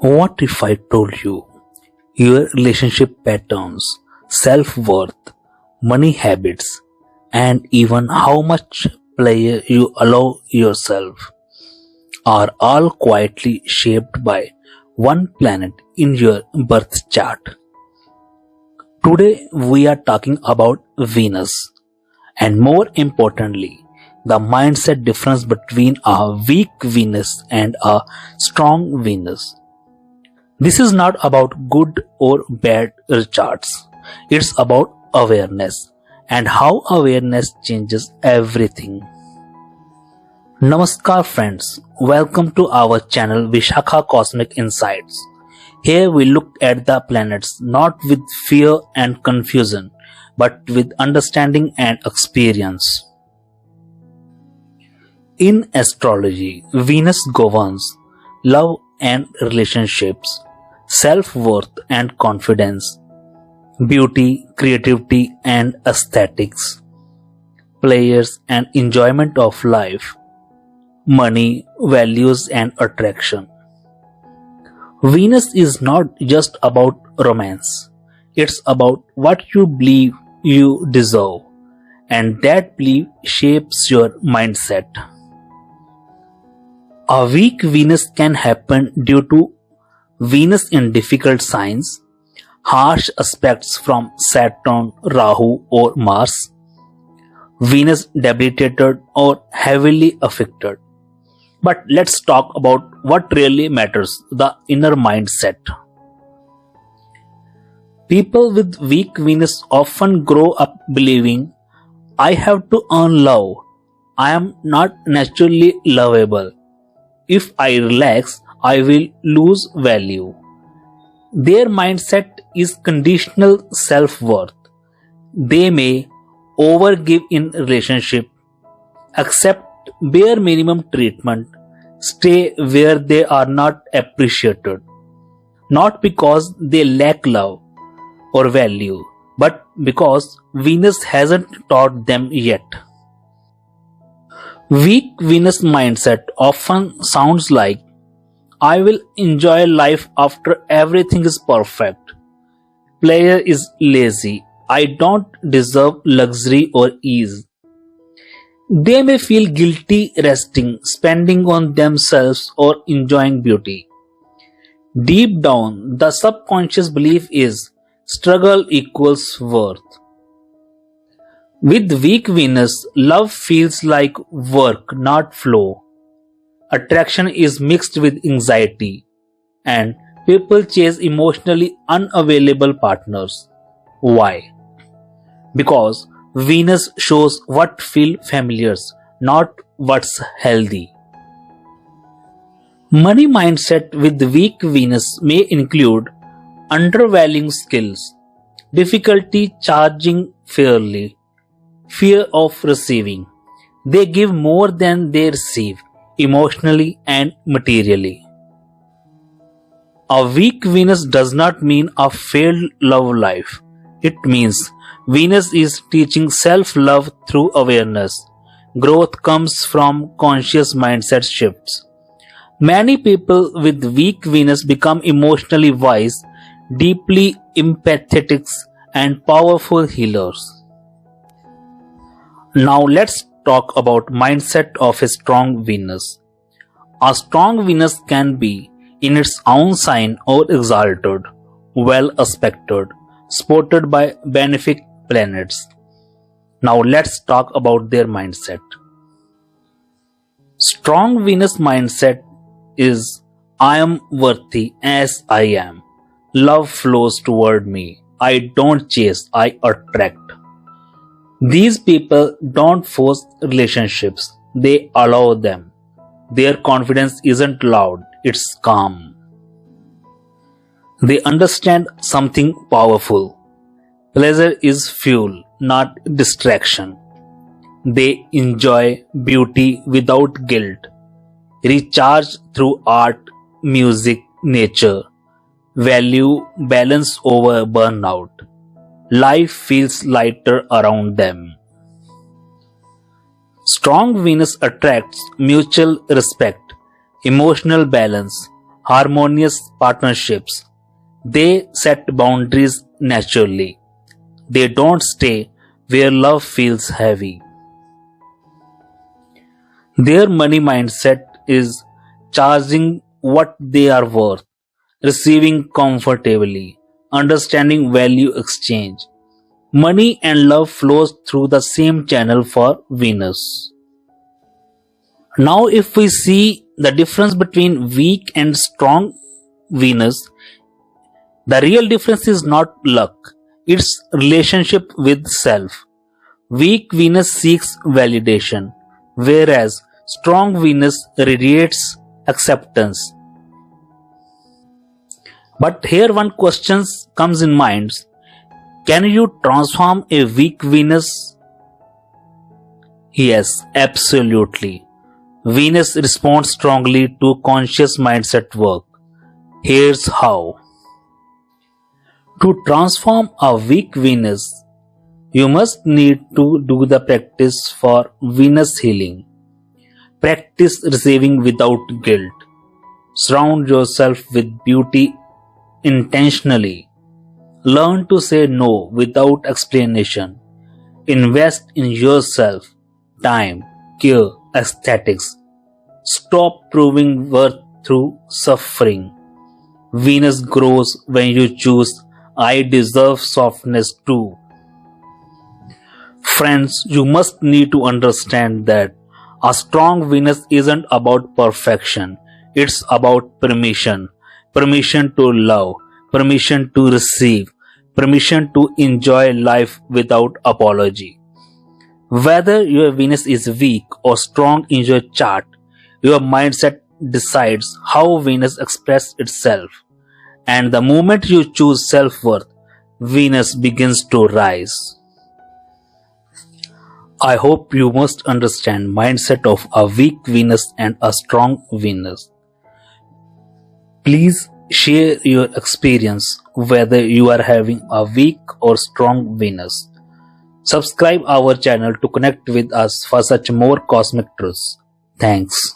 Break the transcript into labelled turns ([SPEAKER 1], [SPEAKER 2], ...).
[SPEAKER 1] What if I told you your relationship patterns, self worth, money habits, and even how much pleasure you allow yourself are all quietly shaped by one planet in your birth chart? Today we are talking about Venus, and more importantly, the mindset difference between a weak Venus and a strong Venus. This is not about good or bad charts. It's about awareness and how awareness changes everything. Namaskar friends, welcome to our channel Vishakha Cosmic Insights. Here we look at the planets not with fear and confusion, but with understanding and experience. In astrology, Venus governs love and relationships, self-worth and confidence, beauty, creativity and aesthetics, pleasures and enjoyment of life, money, values and attraction. Venus is not just about romance. It's about what you believe you deserve, and that belief shapes your mindset. A weak Venus can happen due to Venus in difficult signs, harsh aspects from Saturn, Rahu, or Mars, Venus debilitated or heavily affected. But let's talk about what really matters, the inner mindset. People with weak Venus often grow up believing, I have to earn love. I am not naturally lovable. If I relax, I will lose value. Their mindset is conditional self-worth. They may overgive in relationship, accept bare minimum treatment, stay where they are not appreciated, not because they lack love or value, but because Venus hasn't taught them yet. Weak Venus mindset often sounds like I will enjoy life after everything is perfect. Player is lazy. I don't deserve luxury or ease. They may feel guilty resting, spending on themselves, or enjoying beauty. Deep down, the subconscious belief is struggle equals worth. With weak Venus, love feels like work, not flow. Attraction is mixed with anxiety, and people chase emotionally unavailable partners. Why? Because Venus shows what feels familiar, not what's healthy. Money mindset with weak Venus may include undervaluing skills, difficulty charging fairly, fear of receiving. They give more than they receive, emotionally and materially. A weak Venus does not mean a failed love life. It means Venus is teaching self-love through awareness. Growth comes from conscious mindset shifts. Many people with weak Venus become emotionally wise, deeply empathetic, and powerful healers. Now let's talk about mindset of a strong Venus. A strong Venus can be in its own sign or exalted, well aspected, supported by benefic planets. Now let's talk about their mindset. Strong Venus mindset is I am worthy as I am. Love flows toward me. I don't chase, I attract. These people don't force relationships, they allow them. Their confidence isn't loud, it's calm. They understand something powerful. Pleasure is fuel, not distraction. They enjoy beauty without guilt, recharge through art, music, nature, value balance over burnout. Life feels lighter around them. Strong Venus attracts mutual respect, emotional balance, harmonious partnerships. They set boundaries naturally. They don't stay where love feels heavy. Their money mindset is charging what they are worth, receiving comfortably, understanding value exchange. Money and love flows through the same channel for Venus. Now if we see the difference between weak and strong Venus, the real difference is not luck, it's relationship with self. Weak Venus seeks validation, whereas strong Venus radiates acceptance. But here one question comes in mind. Can you transform a weak Venus? Yes, absolutely. Venus responds strongly to conscious mindset work. Here's how. To transform a weak Venus, you must need to do the practice for Venus healing. Practice receiving without guilt. Surround yourself with beauty intentionally. Learn to say no without explanation. Invest in yourself, time, care, aesthetics. Stop proving worth through suffering. Venus grows when you choose I deserve softness too. Friends, you must need to understand that a strong Venus isn't about perfection. It's about permission. Permission to love. Permission to receive. Permission to enjoy life without apology. Whether your Venus is weak or strong in your chart, your mindset decides how Venus expresses itself. And the moment you choose self-worth, Venus begins to rise. I hope you must understand mindset of a weak Venus and a strong Venus. Please share your experience whether you are having a weak or strong Venus. Subscribe our channel to connect with us for such more cosmic truths. Thanks.